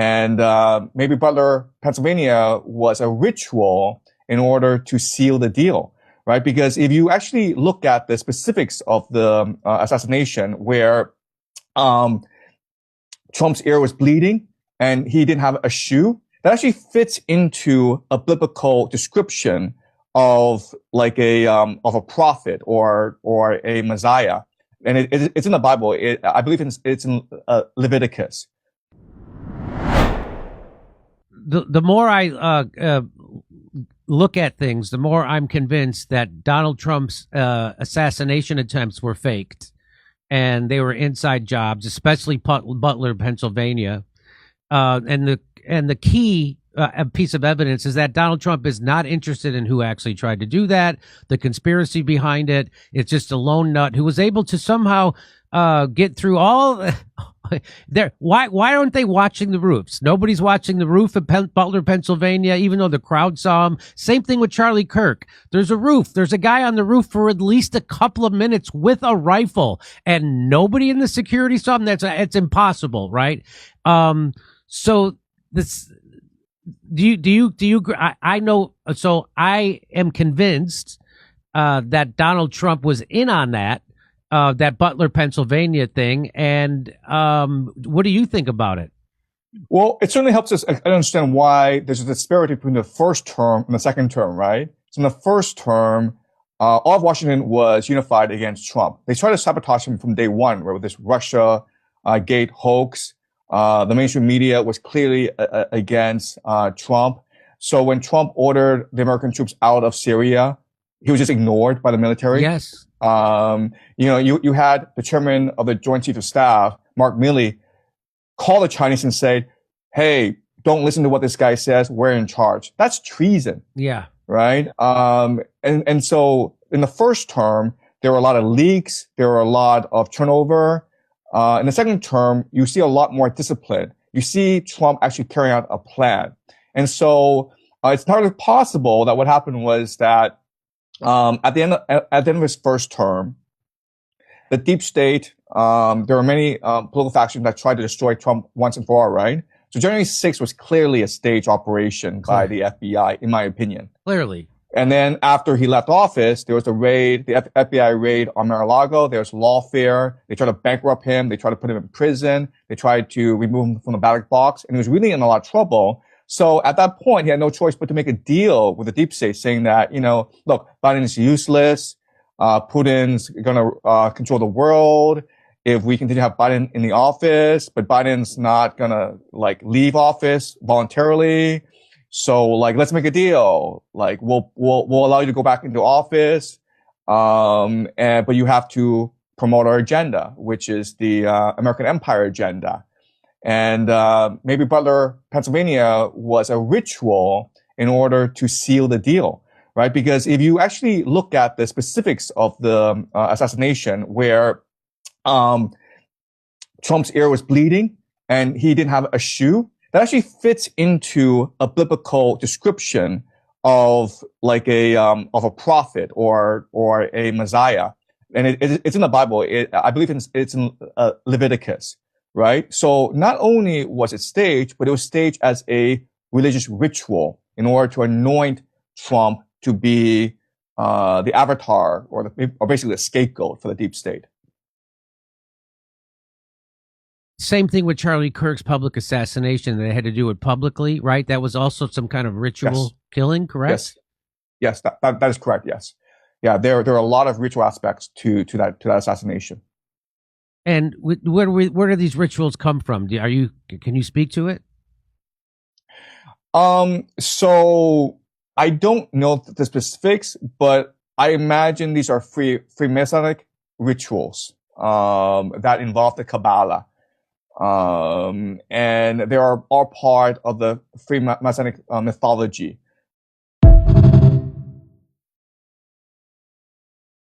And maybe Butler, Pennsylvania was a ritual in order to seal the deal, right? Because if you actually look at the specifics of the assassination, where Trump's ear was bleeding and he didn't have a shoe, that actually fits into a biblical description of like of a prophet or a Messiah, and it's in the Bible. I believe it's in Leviticus. The more I look at things, the more I'm convinced that Donald Trump's assassination attempts were faked, and they were inside jobs, especially Butler, Pennsylvania. And the key piece of evidence is that Donald Trump is not interested in who actually tried to do that. The conspiracy behind it, it's just a lone nut who was able to somehow get through all. There, why aren't they watching the roofs? Nobody's watching the roof at Butler, Pennsylvania, even though the crowd saw him. Same thing with Charlie Kirk. There's a roof. There's a guy on the roof for at least a couple of minutes with a rifle, and nobody in the security saw him. It's impossible, right? So this, do you? I know. So I am convinced that Donald Trump was in on that. That Butler, Pennsylvania thing. And what do you think about it? Well, it certainly helps us understand why there's a disparity between the first term and the second term, right? So in the first term, all of Washington was unified against Trump. They tried to sabotage him from day one, right, with this Russia gate hoax. The mainstream media was clearly against Trump. So when Trump ordered the American troops out of Syria, he was just ignored by the military. Yes. You had the chairman of the Joint Chiefs of Staff, Mark Milley, call the Chinese and say, "Hey, don't listen to what this guy says. We're in charge." That's treason. Yeah. Right. And so in the first term, there were a lot of leaks. There were a lot of turnover. In the second term, you see a lot more discipline. You see Trump actually carrying out a plan. And so it's entirely possible that what happened was that at the end of his first term, the deep state, there were many political factions that tried to destroy Trump once and for all, right? So January 6th was clearly a staged operation by the FBI, in my opinion. Clearly. And then after he left office, there was the raid, the FBI raid on Mar-a-Lago. There was lawfare. They tried to bankrupt him. They tried to put him in prison. They tried to remove him from the ballot box. And he was really in a lot of trouble. So at that point, he had no choice but to make a deal with the deep state, saying that, look, Biden is useless. Putin's going to control the world if we continue to have Biden in the office, but Biden's not going to leave office voluntarily. So let's make a deal. We'll allow you to go back into office. But you have to promote our agenda, which is the American Empire agenda. And maybe Butler, Pennsylvania was a ritual in order to seal the deal, right? Because if you actually look at the specifics of the assassination, where Trump's ear was bleeding and he didn't have a shoe, that actually fits into a biblical description of of a prophet or a Messiah, and it's in the Bible. I believe it's in Leviticus. Right? So not only was it staged, but it was staged as a religious ritual in order to anoint Trump to be the avatar or basically the scapegoat for the deep state. Same thing with Charlie Kirk's public assassination. They had to do it publicly, right? That was also some kind of ritual killing, correct? Yes, that is correct. Yes. Yeah, there are a lot of ritual aspects to that assassination. And where do these rituals come from? Can you speak to it? So I don't know the specifics, but I imagine these are Freemasonic rituals that involve the Kabbalah, and they are all part of the Freemasonic mythology.